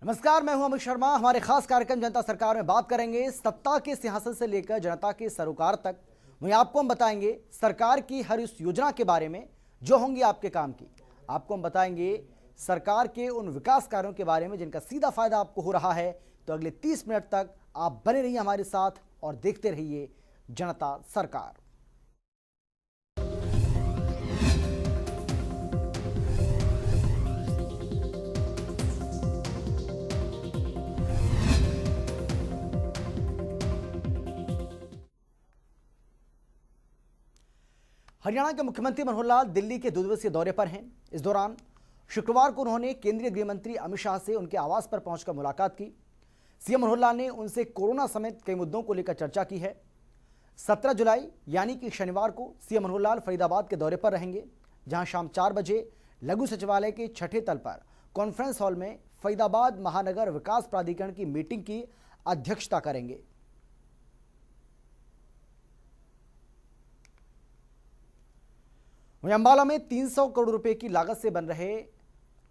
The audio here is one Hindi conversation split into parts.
नमस्कार, मैं हूं अमित शर्मा। हमारे खास कार्यक्रम जनता सरकार में बात करेंगे सत्ता के सिंहासन से लेकर जनता के सरोकार तक। वहीं आपको हम बताएंगे सरकार की हर उस योजना के बारे में जो होंगी आपके काम की। आपको हम बताएंगे सरकार के उन विकास कार्यों के बारे में जिनका सीधा फायदा आपको हो रहा है। तो अगले 30 मिनट तक आप बने रहिए हमारे साथ और देखते रहिए जनता सरकार। हरियाणा के मुख्यमंत्री मनोहर लाल दिल्ली के 2 दिवसीय दौरे पर हैं। इस दौरान शुक्रवार को उन्होंने केंद्रीय गृह मंत्री अमित शाह से उनके आवास पर पहुंचकर मुलाकात की। सीएम मनोहर लाल ने उनसे कोरोना समेत कई मुद्दों को लेकर चर्चा की है। 17 जुलाई यानी कि शनिवार को सीएम मनोहर लाल फरीदाबाद के दौरे पर रहेंगे, जहां शाम 4 बजे लघु सचिवालय के 6ठे तल पर कॉन्फ्रेंस हॉल में फरीदाबाद महानगर विकास प्राधिकरण की मीटिंग की अध्यक्षता करेंगे। वहीं अंबाला में 300 करोड़ रुपए की लागत से बन रहे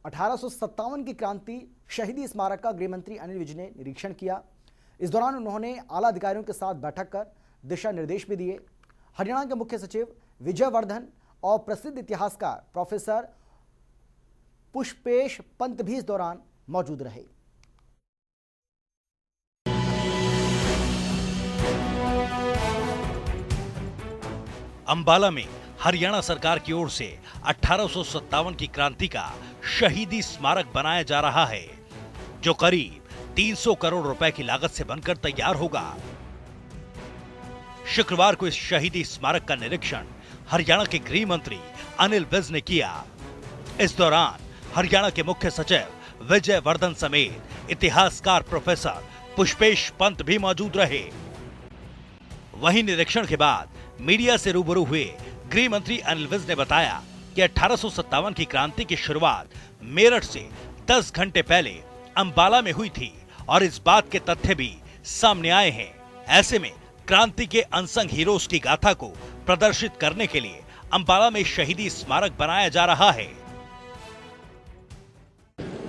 1857 की क्रांति शहीदी स्मारक का गृह मंत्री अनिल विज ने निरीक्षण किया। इस दौरान उन्होंने आला अधिकारियों के साथ बैठक कर दिशा निर्देश भी दिए। हरियाणा के मुख्य सचिव विजय वर्धन और प्रसिद्ध इतिहासकार प्रोफेसर पुष्पेश पंत भी इस दौरान मौजूद रहे। अंबाला में हरियाणा सरकार की ओर से 1857 की क्रांति का शहीदी स्मारक बनाया जा रहा है, जो करीब 300 करोड़ रुपए की लागत से बनकर तैयार होगा। शुक्रवार को इस शहीदी स्मारक का निरीक्षण हरियाणा के गृह मंत्री अनिल विज ने किया। इस दौरान हरियाणा के मुख्य सचिव विजय वर्धन समेत इतिहासकार प्रोफेसर पुष्पेश पंत भी मौजूद रहे। वहीं निरीक्षण के बाद मीडिया से रूबरू हुए गृह मंत्री अनिल विज ने बताया कि 1857 की क्रांति की शुरुआत मेरठ से 10 घंटे पहले अंबाला में हुई थी और इस बात के तथ्य भी सामने आए हैं। ऐसे में क्रांति के अनसंग हीरोज की गाथा को प्रदर्शित करने के लिए अंबाला में शहीदी स्मारक बनाया जा रहा है।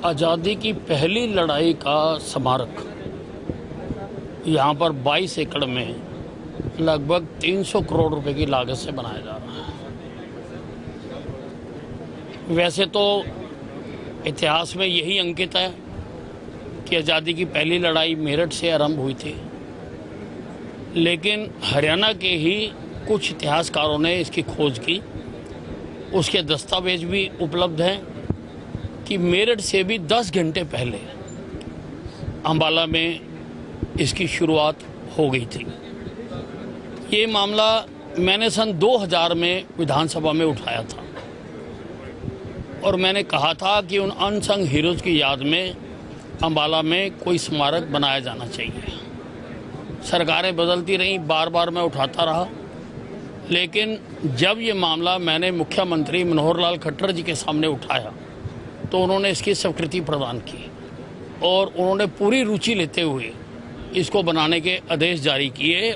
आजादी की पहली लड़ाई का स्मारक यहाँ पर 22 एकड़ में लगभग 300 करोड़ रुपए की लागत से बनाया जा रहा है। वैसे तो इतिहास में यही अंकित है कि आज़ादी की पहली लड़ाई मेरठ से आरंभ हुई थी, लेकिन हरियाणा के ही कुछ इतिहासकारों ने इसकी खोज की। उसके दस्तावेज भी उपलब्ध हैं कि मेरठ से भी 10 घंटे पहले अंबाला में इसकी शुरुआत हो गई थी। ये मामला मैंने सन 2000 में विधानसभा में उठाया था और मैंने कहा था कि उन अनसंग हीरोज की याद में अंबाला में कोई स्मारक बनाया जाना चाहिए। सरकारें बदलती रहीं, बार बार मैं उठाता रहा, लेकिन जब ये मामला मैंने मुख्यमंत्री मनोहर लाल खट्टर जी के सामने उठाया तो उन्होंने इसकी स्वीकृति प्रदान की और उन्होंने पूरी रुचि लेते हुए इसको बनाने के आदेश जारी किए।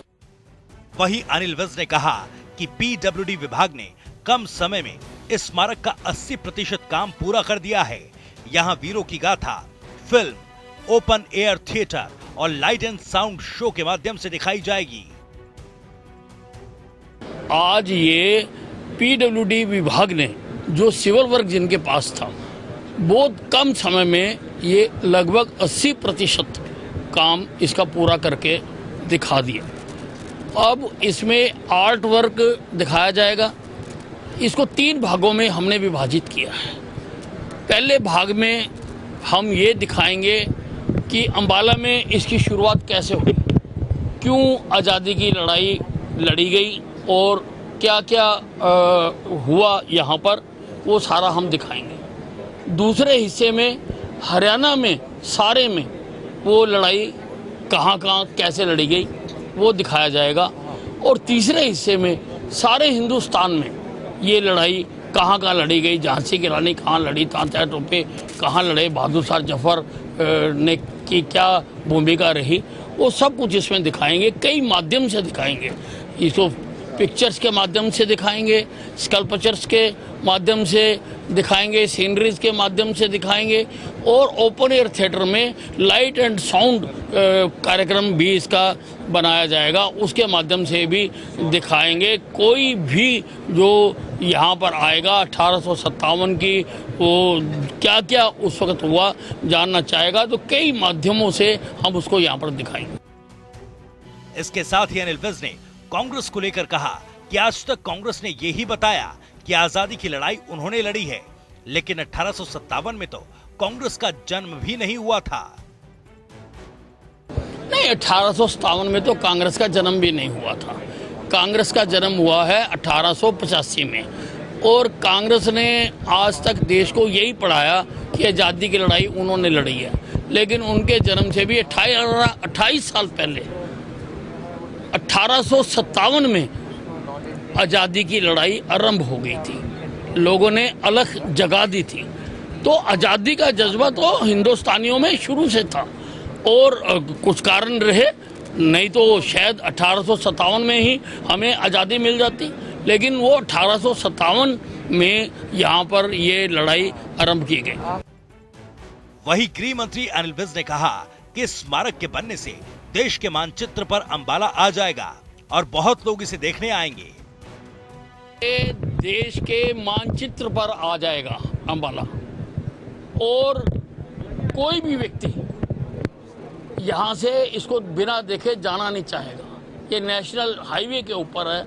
वहीं अनिल विज ने कहा कि पीडब्ल्यूडी विभाग ने कम समय में इस स्मारक का 80% काम पूरा कर दिया है। यहाँ वीरों की गाथा फिल्म, ओपन एयर थिएटर और लाइट एंड साउंड शो के माध्यम से दिखाई जाएगी। आज ये पीडब्ल्यूडी विभाग ने जो सिविल वर्क जिनके पास था, बहुत कम समय में ये लगभग 80% काम इसका पूरा करके दिखा दिया। अब इसमें आर्ट वर्क दिखाया जाएगा। इसको 3 भागों में हमने विभाजित किया है। पहले भाग में हम ये दिखाएंगे कि अंबाला में इसकी शुरुआत कैसे हुई, क्यों आज़ादी की लड़ाई लड़ी गई और क्या क्या हुआ यहाँ पर, वो सारा हम दिखाएंगे। दूसरे हिस्से में हरियाणा में सारे में वो लड़ाई कहाँ कहाँ कैसे लड़ी गई वो दिखाया जाएगा और तीसरे हिस्से में सारे हिंदुस्तान में ये लड़ाई कहाँ कहाँ लड़ी गई, झांसी की रानी कहाँ लड़ी, तात्या टोपे कहाँ लड़े, बहादुर शाह जफर ने की क्या भूमिका रही, वो सब कुछ इसमें दिखाएंगे। कई माध्यम से दिखाएंगे। इसको पिक्चर्स के माध्यम से दिखाएंगे, स्कल्पचर्स के माध्यम से दिखाएंगे, सीनरीज के माध्यम से दिखाएंगे और ओपन एयर थिएटर में लाइट एंड साउंड कार्यक्रम भी इसका बनाया जाएगा, उसके माध्यम से भी दिखाएंगे। कोई भी जो यहाँ पर आएगा 1857 की वो क्या क्या उस वक्त हुआ जानना चाहेगा, तो कई माध्यमों से हम उसको यहाँ पर दिखाएंगे। इसके साथ ही अनिल विज ने कांग्रेस को लेकर कहा कि आज तक कांग्रेस ने यही बताया कि आजादी की लड़ाई उन्होंने लड़ी है, लेकिन 1857 में तो कांग्रेस का जन्म भी नहीं हुआ था। नहीं, 1857 में तो कांग्रेस का जन्म भी नहीं हुआ था। कांग्रेस का जन्म हुआ है 1885 में और कांग्रेस ने आज तक देश को यही पढ़ाया कि आज़ादी की लड़ाई उन्होंने लड़ी है, लेकिन उनके जन्म से भी 28 साल पहले 1857 में आज़ादी की लड़ाई आरंभ हो गई थी, लोगों ने अलग जगा दी थी। तो आज़ादी का जज्बा तो हिंदुस्तानियों में शुरू से था और कुछ कारण रहे, नहीं तो शायद 1857 में ही हमें आज़ादी मिल जाती, लेकिन वो 1857 में यहाँ पर ये लड़ाई आरंभ की गई। वही गृह मंत्री अनिल विज ने कहा कि स्मारक के बनने से देश के मानचित्र पर अंबाला आ जाएगा और बहुत लोग इसे देखने आएंगे। ये देश के मानचित्र पर आ जाएगा अंबाला और कोई भी व्यक्ति यहाँ से इसको बिना देखे जाना नहीं चाहेगा। ये नेशनल हाईवे के ऊपर है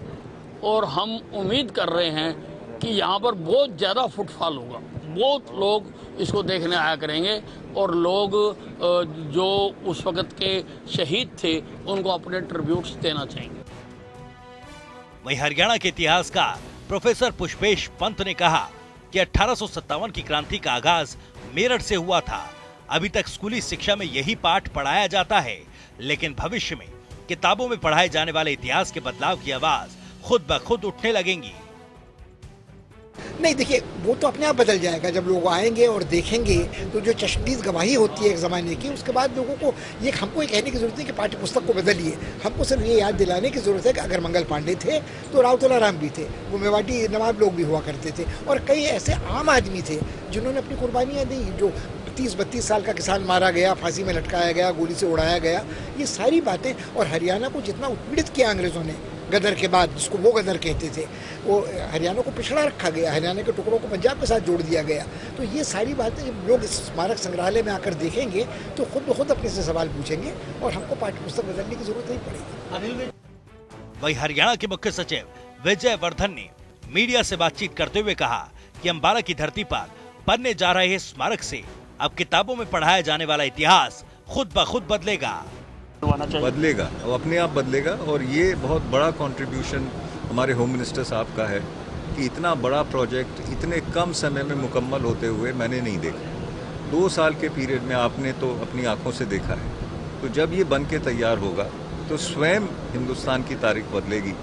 और हम उम्मीद कर रहे हैं कि यहाँ पर बहुत ज़्यादा फुटफॉल होगा, बहुत लोग इसको देखने आया करेंगे और लोग जो उस वक्त के शहीद थे उनको अपने ट्रिब्यूट्स देना चाहेंगे। वहीं हरियाणा के इतिहासकार प्रोफेसर पुष्पेश पंत ने कहा कि 1857 की क्रांति का आगाज मेरठ से हुआ था। अभी तक स्कूली शिक्षा में यही पाठ पढ़ाया जाता है, लेकिन भविष्य में किताबों में पढ़ाए जाने वाले इतिहास के बदलाव की आवाज खुद ब खुद उठने लगेंगी। नहीं, देखिए वो तो अपने आप बदल जाएगा जब लोग आएंगे और देखेंगे। तो जो चश्मदीद गवाही होती है एक ज़माने की, उसके बाद लोगों को ये हमको ये कहने की ज़रूरत नहीं कि पाठ्य पुस्तक को बदलिए। हमको सिर्फ ये याद दिलाने की ज़रूरत है कि अगर मंगल पांडे थे तो राव तुलाराम भी थे, वो मेवाटी नवाब लोग भी हुआ करते थे और कई ऐसे आम आदमी थे जिन्होंने अपनी कुर्बानियाँ दी। जो 30-32 साल का किसान मारा गया, फांसी में लटकाया गया, गोली से उड़ाया गया, ये सारी बातें। और हरियाणा को जितना उत्पीड़ित किया अंग्रेज़ों ने गदर के बाद, जिसको वो गदर कहते थे, वो हरियाणा को पिछड़ा रखा गया, हरियाणा के टुकड़ों को पंजाब के साथ जोड़ दिया गया। तो ये सारी बातें जब लोग इस स्मारक संग्रहालय में आकर देखेंगे तो खुद ब खुद अपने से सवाल पूछेंगे और हमको पाठ्य पुस्तक बदलने की जरूरत नहीं पड़ेगी। वही हरियाणा के मुख्य सचिव विजय वर्धन ने मीडिया से बातचीत करते हुए कहा कि अंबाला की धरती पर बनने जा रहे स्मारक से अब किताबों में पढ़ाया जाने वाला इतिहास खुद ब खुद बदलेगा, वो अपने आप बदलेगा। और ये बहुत बड़ा कंट्रीब्यूशन हमारे होम मिनिस्टर साहब का है कि इतना बड़ा प्रोजेक्ट इतने कम समय में मुकम्मल होते हुए मैंने नहीं देखा। 2 साल के पीरियड में आपने तो अपनी आंखों से देखा है। तो जब ये बन के तैयार होगा तो स्वयं हिंदुस्तान की तारीख बदलेगी,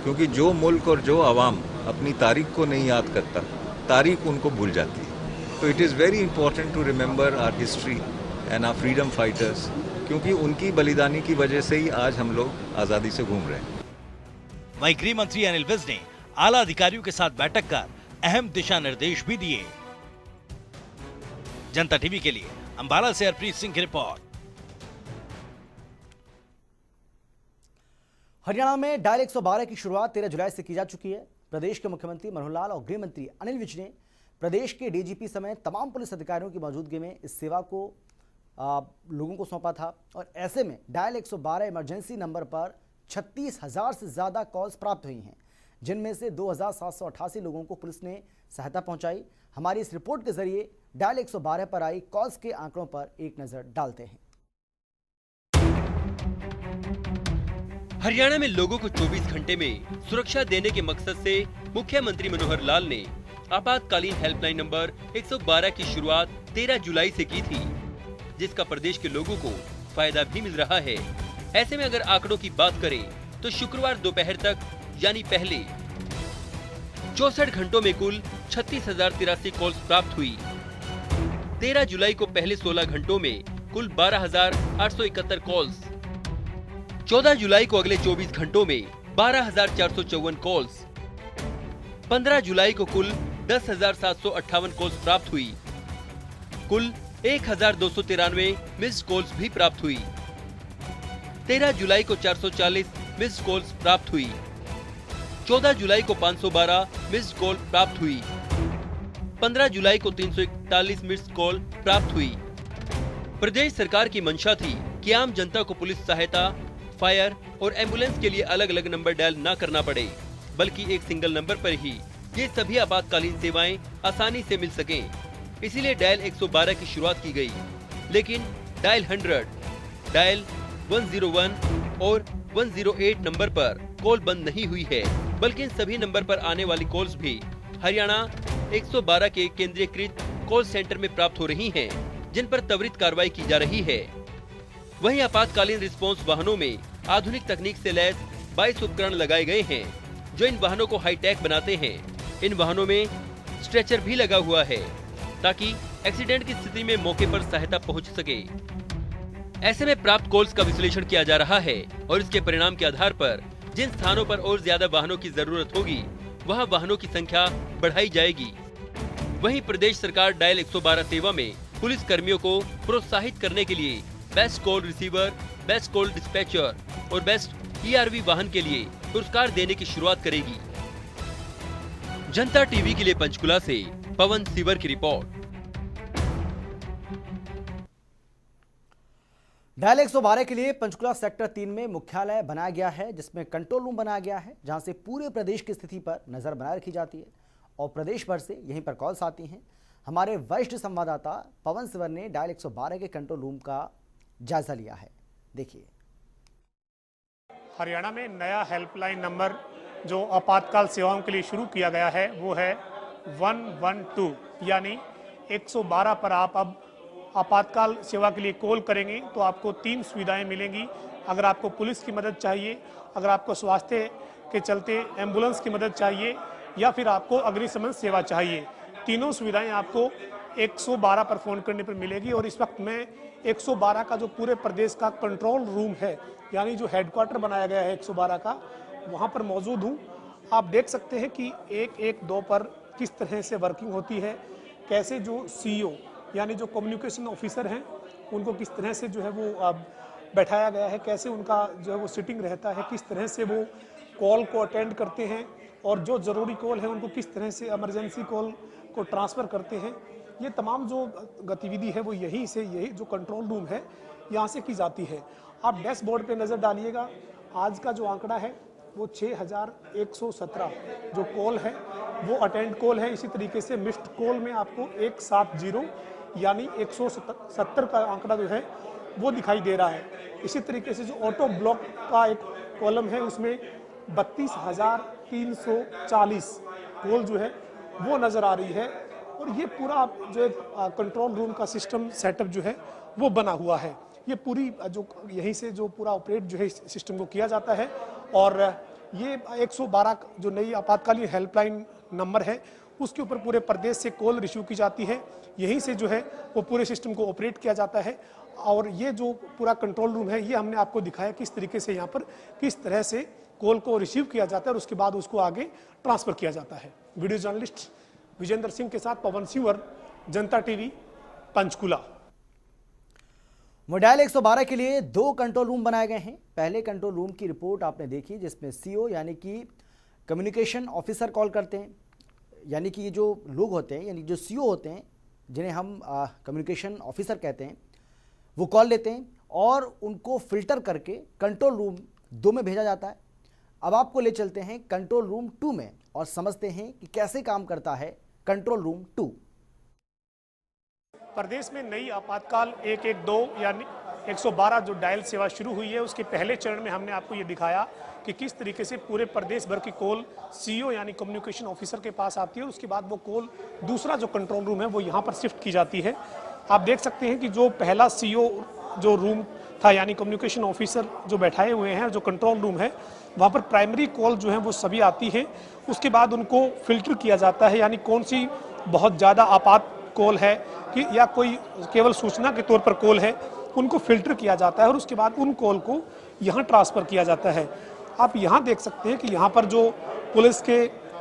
क्योंकि जो मुल्क और जो आवाम अपनी तारीख को नहीं याद करता, तारीख उनको भूल जाती है। तो it is very important to remember our history and our freedom fighters, क्योंकि उनकी बलिदानी की वजह से ही आज हम लोग आज़ादी से घूम रहे हैं। वहीं गृह मंत्री अनिल विज ने आला अधिकारियों के साथ बैठक कर अहम दिशा निर्देश भी दिए। जनता टीवी के लिए अंबाला से हरप्रीत सिंह की रिपोर्ट। हरियाणा में डायल 112 की शुरुआत 13 जुलाई से की जा चुकी है। प्रदेश के मुख्यमंत्री मनोहर लाल और गृह मंत्री अनिल विज ने प्रदेश के डीजीपी समेत तमाम पुलिस अधिकारियों की मौजूदगी में इस सेवा को लोगों को सौंपा था और ऐसे में डायल 112 इमरजेंसी नंबर पर 36,000 से ज़्यादा कॉल्स प्राप्त हुई हैं, जिनमें से 2,788 लोगों को पुलिस ने सहायता पहुंचाई। हमारी इस रिपोर्ट के जरिए डायल 112 पर आई कॉल्स के आंकड़ों पर एक नज़र डालते हैं। हरियाणा में लोगों को 24 घंटे में सुरक्षा देने के मकसद से मुख्यमंत्री मनोहर लाल ने आपातकालीन हेल्पलाइन नंबर 112 की शुरुआत 13 जुलाई से की थी, जिसका प्रदेश के लोगों को फायदा भी मिल रहा है। ऐसे में अगर आंकड़ों की बात करें तो शुक्रवार दोपहर तक यानी पहले 64 घंटों में कुल 36,083 कॉल्स प्राप्त हुई। 13 जुलाई को पहले 16 घंटों में कुल 12,871 कॉल्स, 14 जुलाई को अगले 24 घंटों में 12,454 कॉल्स। 15 जुलाई को कुल 10,758 कॉल्स प्राप्त हुई। कुल 1,293 मिस्ड कॉल्स भी प्राप्त हुई। 13 जुलाई को 440 मिस्ड कॉल्स प्राप्त हुई। 14 जुलाई को 512 मिस्ड कॉल प्राप्त हुई। 15 जुलाई को 341 मिस्ड कॉल प्राप्त हुई। प्रदेश सरकार की मंशा थी कि आम जनता को पुलिस सहायता, फायर और एम्बुलेंस के लिए अलग अलग नंबर डायल न करना पड़े, बल्कि एक सिंगल नंबर पर ही ये सभी आपातकालीन सेवाएं आसानी से मिल सकें। इसीलिए डायल 112 की शुरुआत की गई। लेकिन डायल 100, डायल 101 और 108 नंबर पर कॉल बंद नहीं हुई है, बल्कि इन सभी नंबर पर आने वाली कॉल्स भी हरियाणा 112 के केंद्रीकृत कॉल सेंटर में प्राप्त हो रही हैं, जिन पर त्वरित कार्रवाई की जा रही है। वहीं आपातकालीन रिस्पांस वाहनों में आधुनिक तकनीक से लैस 22 उपकरण लगाए गए हैं, जो इन वाहनों को हाईटेक बनाते हैं। इन वाहनों में स्ट्रेचर भी लगा हुआ है, ताकि एक्सीडेंट की स्थिति में मौके पर सहायता पहुंच सके। ऐसे में प्राप्त कॉल्स का विश्लेषण किया जा रहा है और इसके परिणाम के आधार पर जिन स्थानों पर और ज्यादा वाहनों की जरूरत होगी, वहां वाहनों की संख्या बढ़ाई जाएगी। वहीं प्रदेश सरकार डायल 112 सेवा में पुलिस कर्मियों को प्रोत्साहित करने के लिए best call receiver, best call dispatcher और बेस्ट ERV वाहन के लिए पुरस्कार देने की शुरुआत करेगी। जनता टीवी के लिए पंचकुला से पवन सिवर की रिपोर्ट। डायल 112 के लिए पंचकुला सेक्टर 3 में मुख्यालय बनाया गया है, जिसमें कंट्रोल रूम बनाया गया है, जहां से पूरे प्रदेश की स्थिति पर नजर बनाए रखी जाती है और प्रदेश भर से यहीं पर कॉल्स आती हैं। हमारे वरिष्ठ संवाददाता पवन सिवर ने डायल 112 के कंट्रोल रूम का जायजा लिया है। देखिए। हरियाणा में नया हेल्पलाइन नंबर जो आपातकाल सेवाओं के लिए शुरू किया गया है वो है 112, यानी 112 पर आप अब आपातकाल सेवा के लिए कॉल करेंगे तो आपको 3 सुविधाएं मिलेंगी। अगर आपको पुलिस की मदद चाहिए, अगर आपको स्वास्थ्य के चलते एम्बुलेंस की मदद चाहिए, या फिर आपको अग्निशमन सेवा चाहिए, तीनों सुविधाएं आपको 112 पर फ़ोन करने पर मिलेगी। और इस वक्त मैं 112 का जो पूरे प्रदेश का कंट्रोल रूम है, यानी जो हेडक्वार्टर बनाया गया है 112 का, वहाँ पर मौजूद हूँ। आप देख सकते हैं कि 112 पर किस तरह से वर्किंग होती है, कैसे जो CEO यानी जो कम्युनिकेशन ऑफिसर हैं उनको किस तरह से जो है वो बैठाया गया है, कैसे उनका जो है वो सिटिंग रहता है, किस तरह से वो कॉल को अटेंड करते हैं और जो ज़रूरी कॉल है उनको किस तरह से इमरजेंसी कॉल को ट्रांसफ़र करते हैं। ये तमाम जो गतिविधि है वो यही जो कंट्रोल रूम है यहाँ से की जाती है। आप डैशबोर्ड पे नज़र डालिएगा, आज का जो आंकड़ा है वो 6117 जो कॉल है वो अटेंड कॉल है। इसी तरीके से मिस्ड कॉल में आपको 170 यानी 170 का आंकड़ा जो है वो दिखाई दे रहा है। इसी तरीके से जो ऑटो ब्लॉक का एक कॉलम है उसमें 32,340 कॉल जो है वो नज़र आ रही है। और ये पूरा जो कंट्रोल रूम का सिस्टम सेटअप जो है वो बना हुआ है। ये पूरी जो यहीं से जो पूरा ऑपरेट जो है सिस्टम को किया जाता है। और ये 112 जो नई आपातकालीन हेल्पलाइन नंबर है उसके ऊपर पूरे प्रदेश से कॉल रिसीव की जाती है। यहीं से जो है वो पूरे सिस्टम को ऑपरेट किया जाता है। और ये जो पूरा कंट्रोल रूम है ये हमने आपको दिखाया किस तरीके से यहाँ पर किस तरह से कॉल को रिसीव किया जाता है और उसके बाद उसको आगे ट्रांसफ़र किया जाता है। वीडियो जर्नलिस्ट विजेंद्र सिंह के साथ पवन सिवर, जनता टीवी, पंचकुला। डायल 112 के लिए 2 कंट्रोल रूम बनाए गए हैं। पहले कंट्रोल रूम की रिपोर्ट आपने देखी, जिसमें CO यानी कि कम्युनिकेशन ऑफिसर कॉल करते हैं, यानी कि ये जो लोग होते हैं यानी जो CO होते हैं जिन्हें हम कम्युनिकेशन ऑफिसर कहते हैं, वो कॉल लेते हैं और उनको फिल्टर करके कंट्रोल रूम 2 में भेजा जाता है। अब आपको ले चलते हैं कंट्रोल रूम 2 में और समझते हैं कि कैसे काम करता है कंट्रोल रूम 2। प्रदेश में नई आपातकाल 112 यानी 112 जो डायल सेवा शुरू हुई है उसके पहले चरण में हमने आपको ये दिखाया कि किस तरीके से पूरे प्रदेश भर की कॉल CEO यानी कम्युनिकेशन ऑफिसर के पास आती है और उसके बाद वो कॉल दूसरा जो कंट्रोल रूम है वो यहाँ पर शिफ्ट की जाती है। आप देख सकते हैं कि जो पहला CEO जो रूम था यानी कम्युनिकेशन ऑफिसर जो बैठाए हुए हैं, जो कंट्रोल रूम है, वहाँ पर प्राइमरी कॉल जो है वो सभी आती है। उसके बाद उनको फिल्टर किया जाता है, यानी कौन सी बहुत ज़्यादा आपात कॉल है कि या कोई केवल सूचना के तौर पर कॉल है, उनको फिल्टर किया जाता है और उसके बाद उन कॉल को यहाँ ट्रांसफ़र किया जाता है। आप यहाँ देख सकते हैं कि यहाँ पर जो पुलिस के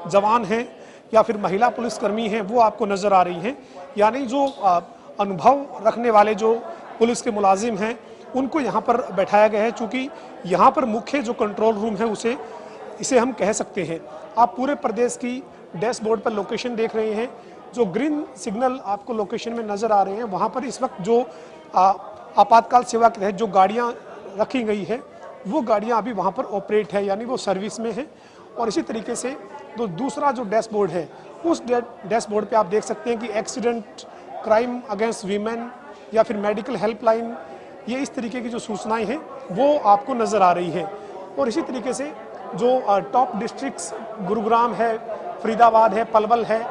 जवान हैं या फिर महिला पुलिसकर्मी हैं वो आपको नज़र आ रही हैं। यानी जो अनुभव रखने वाले जो पुलिस के मुलाजिम हैं उनको यहाँ पर बैठाया गया है, चूँकि यहाँ पर मुख्य जो कंट्रोल रूम है इसे हम कह सकते हैं। आप पूरे प्रदेश की डैशबोर्ड पर लोकेशन देख रहे हैं। जो ग्रीन सिग्नल आपको लोकेशन में नज़र आ रहे हैं वहाँ पर इस वक्त जो आपातकाल सेवा के तहत जो गाड़ियाँ रखी गई है वो गाड़ियाँ अभी वहाँ पर ऑपरेट है, यानी वो सर्विस में है। और इसी तरीके से जो दूसरा जो डैशबोर्ड है उस डैशबोर्ड पे आप देख सकते हैं कि एक्सीडेंट, क्राइम अगेंस्ट वीमेन या फिर मेडिकल हेल्पलाइन, ये इस तरीके की जो सूचनाएं हैं वो आपको नज़र आ रही है। और इसी तरीके से जो टॉप डिस्ट्रिक्ट्स गुरुग्राम है, फरीदाबाद है, पलवल है,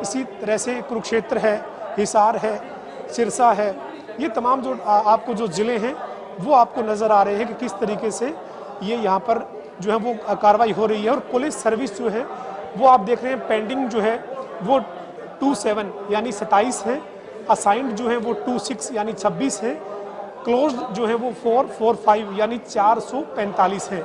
इसी तरह से कुरुक्षेत्र है, हिसार है, सिरसा है, ये तमाम जो आपको जो ज़िले हैं वो आपको नज़र आ रहे हैं कि किस तरीके से ये यहाँ पर जो है वो कार्रवाई हो रही है। और पुलिस सर्विस जो है वो आप देख रहे हैं पेंडिंग जो है वो 27 यानी 27 है, असाइंड जो है वो 26 यानी 26 है, क्लोज जो है वो 445 यानी 445 है।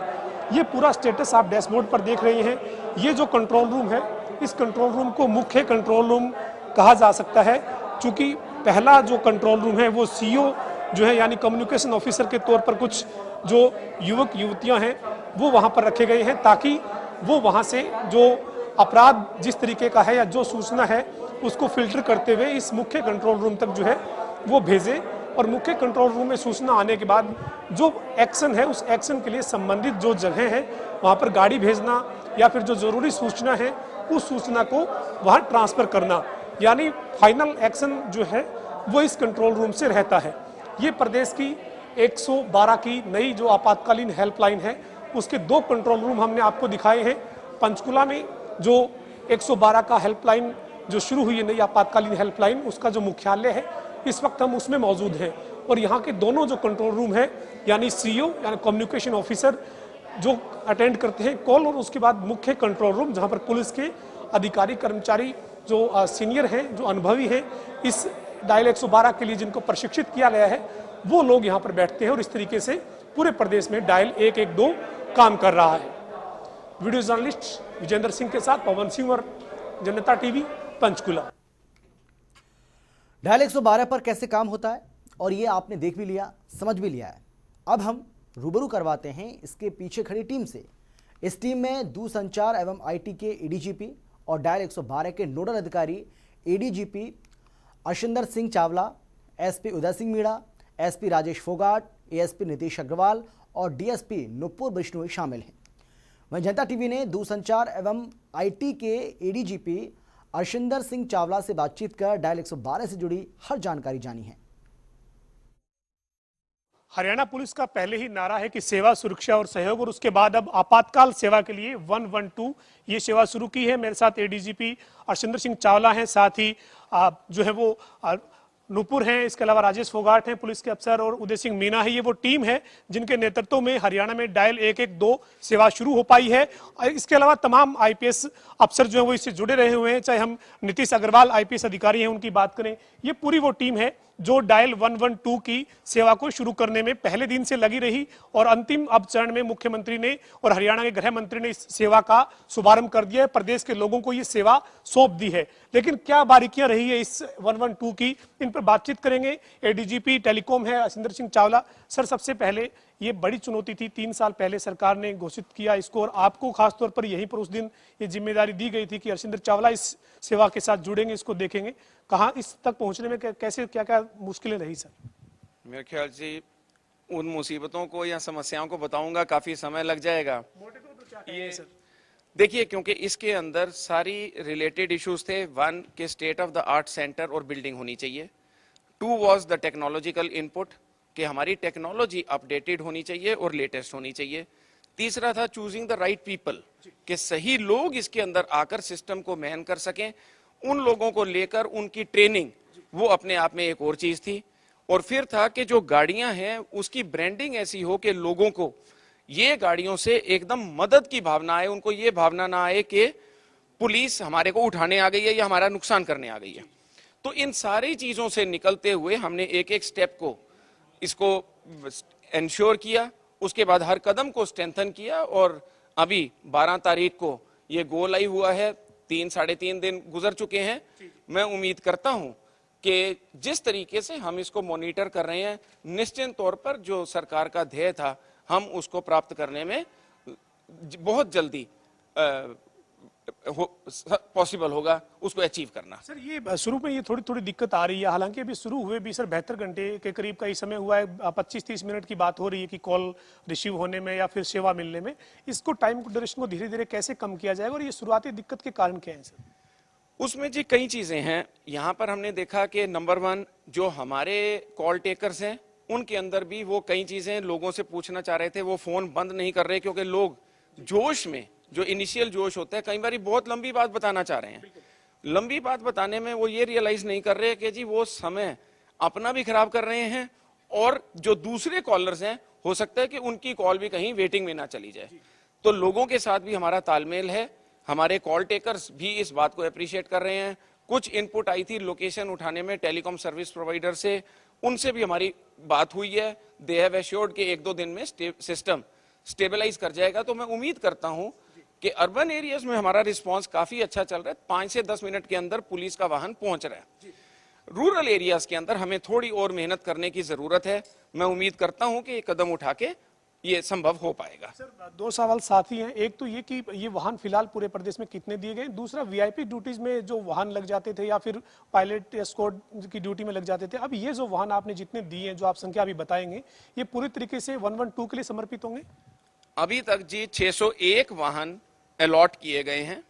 ये पूरा स्टेटस आप डैशबोर्ड पर देख रहे हैं। ये जो कंट्रोल रूम है इस कंट्रोल रूम को मुख्य कंट्रोल रूम कहा जा सकता है, क्योंकि पहला जो कंट्रोल रूम है वो सीओ जो है यानी कम्युनिकेशन ऑफिसर के तौर पर कुछ जो युवक युवतियां हैं वो वहां पर रखे गए हैं, ताकि वो वहां से जो अपराध जिस तरीके का है या जो सूचना है उसको फिल्टर करते हुए इस मुख्य कंट्रोल रूम तक जो है वो भेजे। और मुख्य कंट्रोल रूम में सूचना आने के बाद जो एक्शन है उस एक्शन के लिए संबंधित जो जगह है वहाँ पर गाड़ी भेजना या फिर जो जरूरी सूचना है उस सूचना को वहाँ ट्रांसफ़र करना, यानी फाइनल एक्शन जो है वो इस कंट्रोल रूम से रहता है। ये प्रदेश की 112 की नई जो आपातकालीन हेल्पलाइन है उसके 2 कंट्रोल रूम हमने आपको दिखाए हैं। पंचकुला में जो 112 का हेल्पलाइन जो शुरू हुई है नई आपातकालीन हेल्पलाइन, उसका जो मुख्यालय है इस वक्त हम उसमें मौजूद हैं। और यहाँ के दोनों जो कंट्रोल रूम है यानी सीओ यानी कम्युनिकेशन ऑफिसर जो अटेंड करते हैं कॉल, और उसके बाद मुख्य कंट्रोल रूम जहाँ पर पुलिस के अधिकारी कर्मचारी जो सीनियर हैं, जो अनुभवी हैं, इस डायल 112 के लिए जिनको प्रशिक्षित किया गया है वो लोग यहाँ पर बैठते हैं। और इस तरीके से पूरे प्रदेश में डायल 112 काम कर रहा है। वीडियो जर्नलिस्ट विजेंद्र सिंह के साथ पवन सिंह और जनता टीवी, पंचकुला। डायल 112 पर कैसे काम होता है और ये आपने देख भी लिया, समझ भी लिया है। अब हम रूबरू करवाते हैं इसके पीछे खड़ी टीम से। इस टीम में दूरसंचार एवं आईटी के एडीजीपी और डायल 112 के नोडल अधिकारी ADGP Arshinder Singh Chawla, SP Uday Singh Meena, SP Rajesh Phogat, ASP Nitish Agarwal और डीएसपी नुपुर बिश्नोई शामिल हैं। वहीं जनता टीवी ने दूरसंचार एवं आईटी के एडीजीपी अर्शिंदर सिंह चावला से बातचीत कर डायल 112 से जुड़ी हर जानकारी जानी है। हरियाणा पुलिस का पहले ही नारा है कि सेवा, सुरक्षा और सहयोग, और उसके बाद अब आपातकाल सेवा के लिए 112 ये सेवा शुरू की है। मेरे साथ एडीजीपी अर्शिंदर सिंह चावला हैं, साथ ही जो है वो नूपुर हैं, इसके अलावा राजेश फोगाट हैं पुलिस के अफसर, और उदय सिंह मीणा है। ये वो टीम है जिनके नेतृत्व में हरियाणा में डायल 112 सेवा शुरू हो पाई है। इसके अलावा तमाम आईपीएस अफसर जो है वो इससे जुड़े रहे हुए हैं, चाहे हम नीतीश अग्रवाल आईपीएस अधिकारी हैं उनकी बात करें, ये पूरी वो टीम है जो डायल 112 की सेवा को शुरू करने में पहले दिन से लगी रही। और अंतिम अब चरण में मुख्यमंत्री ने और हरियाणा के गृह मंत्री ने इस सेवा का शुभारंभ कर दिया है, प्रदेश के लोगों को ये सेवा सौंप दी है। लेकिन क्या बारीकियां रही है इस 112 की, इन पर बातचीत करेंगे। एडीजीपी टेलीकॉम है अर्शिंदर सिंह चावला। सर, सबसे पहले ये बड़ी चुनौती थी, 3 साल पहले सरकार ने घोषित किया इसको, और आपको खासतौर पर यहीं पर उस दिन ये जिम्मेदारी दी गई थी कि अर्शिंदर चावला इस सेवा के साथ जुड़ेंगे, इसको देखेंगे। कहाँ इस तक पहुंचने में कैसे क्या क्या मुश्किलें रही सर? मेरे ख्याल से उन मुसीबतों को या समस्याओं को बताऊंगा काफी समय लग जाएगा। ये सर देखिए, क्योंकि इसके अंदर सारी रिलेटेड इश्यूज थे। 1 के state of the art centre और बिल्डिंग होनी चाहिए। 2 वाज द टेक्नोलॉजिकल इनपुट, कि हमारी टेक्नोलॉजी अपडेटेड होनी चाहिए और लेटेस्ट होनी चाहिए। तीसरा था चूजिंग द राइट पीपल, कि सही लोग इसके अंदर आकर सिस्टम को मैन कर सकें। उन लोगों को लेकर उनकी ट्रेनिंग, वो अपने आप में एक और चीज थी। और फिर था कि जो गाड़ियां हैं उसकी ब्रांडिंग ऐसी हो कि लोगों को ये गाड़ियों से एकदम मदद की भावना आए, उनको ये भावना ना आए कि पुलिस हमारे को उठाने आ गई है या हमारा नुकसान करने आ गई है। तो इन सारी चीजों से निकलते हुए हमने एक एक स्टेप को इसको इंश्योर किया उसके बाद हर कदम को स्ट्रेंथन किया और अभी 12 तारीख को ये गोल आई हुआ है। 3-3.5 दिन गुजर चुके हैं। मैं उम्मीद करता हूं कि जिस तरीके से हम इसको मॉनिटर कर रहे हैं, निश्चित तौर पर जो सरकार का ध्येय था हम उसको प्राप्त करने में बहुत जल्दी पॉसिबल होगा उसको अचीव करना। सर ये शुरू में ये थोड़ी दिक्कत आ रही है, हालांकि अभी शुरू हुए भी सर 72 घंटे के करीब का ही समय हुआ है। 25-30 मिनट की बात हो रही है कि कॉल रिसीव होने में या फिर सेवा मिलने में। इसको टाइम ड्यूरेशन को धीरे धीरे कैसे कम किया जाएगा और ये शुरुआती दिक्कत के कारण क्या है सर? उसमें जी कई चीजें हैं। यहाँ पर हमने देखा कि नंबर 1 जो हमारे कॉल टेकर्स हैं उनके अंदर भी वो कई चीजें लोगों से पूछना चाह रहे थे, वो फोन बंद नहीं कर रहे क्योंकि लोग जोश में, जो इनिशियल जोश होता है, कई बार बहुत लंबी बात बताना चाह रहे हैं। लंबी बात बताने में वो ये रियलाइज नहीं कर रहे कि जी वो समय अपना भी खराब कर रहे हैं और जो दूसरे कॉलर्स हैं हो सकता है कि उनकी कॉल भी कहीं वेटिंग में ना चली जाए। तो लोगों के साथ भी हमारा तालमेल है। हमारे कॉल टेकर्स भी इस बात को अप्रिशिएट कर रहे हैं। कुछ इनपुट आई थी लोकेशन उठाने में टेलीकॉम सर्विस प्रोवाइडर से, उनसे भी हमारी बात हुई है। दे हैव एश्योर्ड कि 1-2 दिन में सिस्टम स्टेबलाइज कर जाएगा। तो मैं उम्मीद करता हूं कि अर्बन एरियाज में हमारा रिस्पांस काफी अच्छा चल रहा है। 5 से 10 मिनट के अंदर पुलिस का वाहन पहुंच रहा है। रूरल एरियाज के अंदर हमें थोड़ी और मेहनत करने की जरूरत है। मैं उम्मीद करता हूं कि ये कदम उठा के ये संभव हो पाएगा। सर 2 सवाल साथ ही हैं। एक तो ये कि ये वाहन फिलहाल पूरे प्रदेश में कितने दिए गए, दूसरा वीआईपी ड्यूटीज में जो वाहन लग जाते थे या फिर पायलट एस्कॉर्ट की ड्यूटी में लग जाते थे, अब ये जो वाहन आपने जितने दिए हैं, जो आप संख्या अभी बताएंगे, ये पूरी तरीके से 112 के लिए समर्पित होंगे? अभी तक जी 601 वाहन अलॉट किए गए हैं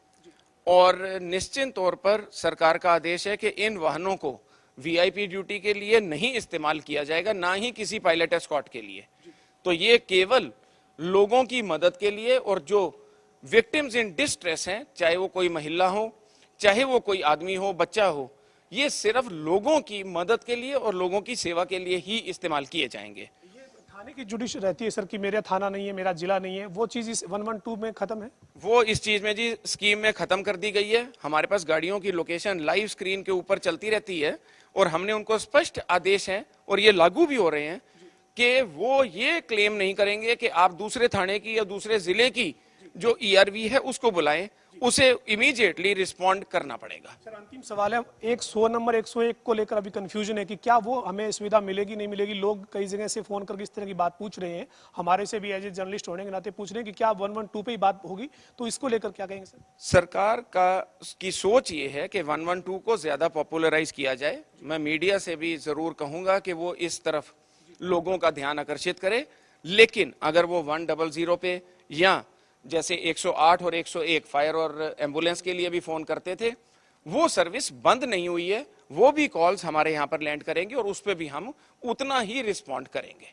और निश्चित तौर पर सरकार का आदेश है कि इन वाहनों को वीआईपी ड्यूटी के लिए नहीं इस्तेमाल किया जाएगा, ना ही किसी पायलट एस्कॉर्ट के लिए। तो ये केवल लोगों की मदद के लिए और जो विक्टिम्स इन डिस्ट्रेस हैं, चाहे वो कोई महिला हो, चाहे वो कोई आदमी हो, बच्चा हो, ये सिर्फ लोगों की मदद के लिए और लोगों की सेवा के लिए ही इस्तेमाल किए जाएंगे। थाने की जुडिश रहती है सर कि मेरा थाना नहीं है, मेरा जिला नहीं है, वो चीज इस 112 में खत्म है? वो इस चीज में जी स्कीम में खत्म कर दी गई है। हमारे पास गाड़ियों की लोकेशन लाइव स्क्रीन के ऊपर चलती रहती है और हमने उनको स्पष्ट आदेश हैं और ये लागू भी हो रहे हैं कि वो ये क्लेम नहीं करेंगे कि आप दूसरे थाने की या दूसरे जिले की जो ईआरवी है उसको बुलाएं, उसे इमीडिएटली रिस्पॉन्ड करना पड़ेगा। सर अंतिम सवाल है, 100 नंबर 101 को लेकर अभी कंफ्यूजन है कि क्या वो हमें सुविधा मिलेगी नहीं मिलेगी। लोग कई जगह से फोन करके इस तरह की बात पूछ रहे हैं, हमारे से भी एज ए जर्नलिस्ट होने के नाते पूछ रहे हैं कि क्या 112 पे ही बात होगी, तो इसको लेकर क्या कहेंगे सर? सरकार की सोच ये है कि 112 को ज्यादा पॉपुलराइज किया जाए। मैं मीडिया से भी जरूर कहूंगा कि वो इस तरफ लोगों का ध्यान आकर्षित करे, लेकिन अगर वो 100 पे या जैसे 108 और 101 फायर और एम्बुलेंस के लिए भी फोन करते थे, वो सर्विस बंद नहीं हुई है। वो भी कॉल्स हमारे यहाँ पर लैंड करेंगे और उस पर भी हम उतना ही रिस्पॉन्ड करेंगे।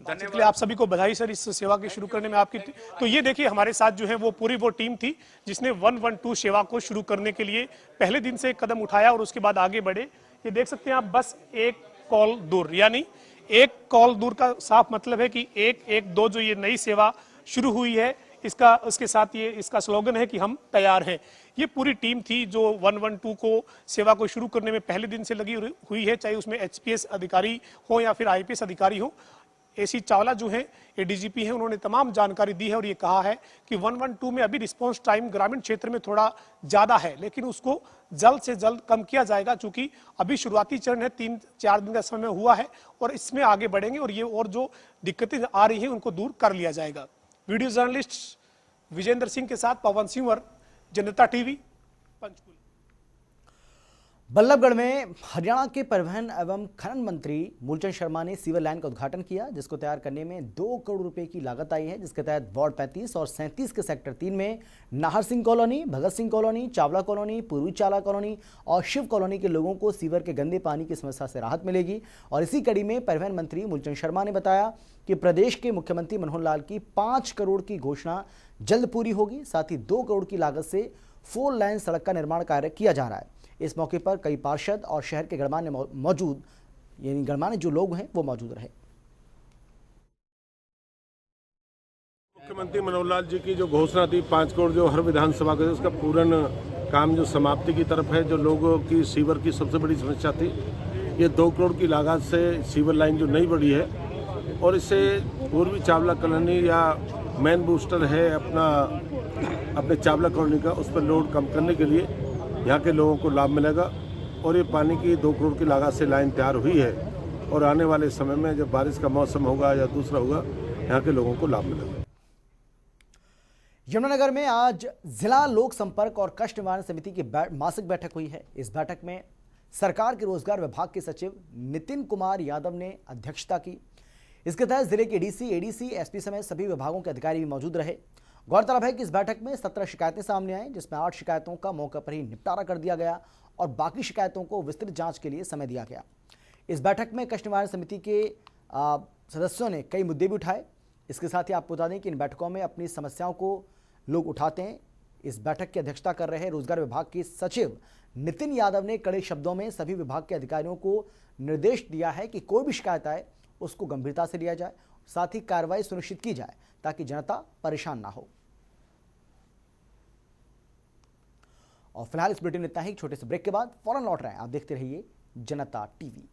धन्यवाद। आप सभी को बधाई सर इस सेवा के शुरू करने में आपकी। तो ये देखिए हमारे साथ जो है वो पूरी वो टीम थी जिसने 112 सेवा को शुरू करने के लिए पहले दिन से कदम उठाया और उसके बाद आगे बढ़े। ये देख सकते हैं आप, बस एक कॉल दूर, यानी एक कॉल दूर का साफ मतलब है कि 112 जो ये नई सेवा शुरू हुई है, इसका उसके साथ ये इसका स्लोगन है कि हम तैयार हैं। ये पूरी टीम थी जो 112 को सेवा को शुरू करने में पहले दिन से लगी हुई है, चाहे उसमें एचपीएस अधिकारी हो या फिर आईपीएस अधिकारी हो। एसी चावला जो है एडीजीपी हैं, उन्होंने तमाम जानकारी दी है और ये कहा है कि 112 में अभी रिस्पांस टाइम ग्रामीण क्षेत्र में थोड़ा ज्यादा है, लेकिन उसको जल्द से जल्द कम किया जाएगा, चूंकि अभी शुरुआती चरण है, 3-4 दिन का समय हुआ है और इसमें आगे बढ़ेंगे और ये और जो दिक्कतें आ रही हैं उनको दूर कर लिया जाएगा। वीडियो जर्नलिस्ट विजेंद्र सिंह के साथ पवन सिंह, जनता टीवी, पंचकुला। बल्लभगढ़ में हरियाणा के परिवहन एवं खनन मंत्री मूलचंद शर्मा ने सीवर लाइन का उद्घाटन किया, जिसको तैयार करने में 2 करोड़ रुपए की लागत आई है, जिसके तहत वार्ड 35 और 37 के सेक्टर 3 में Nahar Singh colony, Bhagat Singh colony, Chawla colony, पूर्वी चाला कॉलोनी और शिव कॉलोनी के लोगों को सीवर के गंदे पानी की समस्या से राहत मिलेगी। और इसी कड़ी में परिवहन मंत्री मूलचंद शर्मा ने बताया कि प्रदेश के मुख्यमंत्री मनोहर लाल की 5 करोड़ की घोषणा जल्द पूरी होगी। साथ ही 2 करोड़ की लागत से 4 लाइन सड़क का निर्माण कार्य किया जा रहा है। इस मौके पर कई पार्षद और शहर के गणमान्य मौजूद, यानी गणमान्य जो लोग हैं वो मौजूद रहे। मुख्यमंत्री मनोहर लाल जी की जो घोषणा थी 5 करोड़ जो हर विधानसभा का, उसका पूर्ण काम जो समाप्ति की तरफ है। जो लोगों की सीवर की सबसे बड़ी समस्या थी, ये 2 करोड़ की लागत से सीवर लाइन जो नई बड़ी है और इससे पूर्वी चावला कॉलोनी या मेन बूस्टर है अपने चावला कॉलोनी का, उस पर लोड कम करने के लिए यहाँ के लोगों को लाभ मिलेगा। और ये पानी की 2 करोड़ की लागत से लाइन तैयार हुई है और आने वाले समय में जब बारिश का मौसम होगा या दूसरा होगा, यहाँ के लोगों को लाभ मिलेगा। यमुनानगर में आज जिला लोक संपर्क और कष्ट निवारण समिति की मासिक बैठक हुई है। इस बैठक में सरकार के रोजगार विभाग के सचिव नितिन कुमार यादव ने अध्यक्षता की। इसके तहत जिले के डीसी, एडीसी, एसपी समेत सभी विभागों के अधिकारी भी मौजूद रहे। गौरतलब है कि इस बैठक में 17 शिकायतें सामने आई, जिसमें 8 शिकायतों का मौके पर ही निपटारा कर दिया गया और बाकी शिकायतों को विस्तृत जांच के लिए समय दिया गया। इस बैठक में कष्ट निवारण समिति के सदस्यों ने कई मुद्दे भी उठाए। इसके साथ ही आपको बता दें कि इन बैठकों में अपनी समस्याओं को लोग उठाते हैं। इस बैठक की अध्यक्षता कर रहे रोजगार विभाग के सचिव नितिन यादव ने कड़े शब्दों में सभी विभाग के अधिकारियों को निर्देश दिया है कि कोई भी शिकायत आए उसको गंभीरता से लिया जाए, साथ ही कार्रवाई सुनिश्चित की जाए ताकि जनता परेशान ना हो। और फिलहाल इस बुलेटिन में इतना ही। छोटे से ब्रेक के बाद फौरन लौट रहे हैं। आप देखते रहिए जनता टीवी।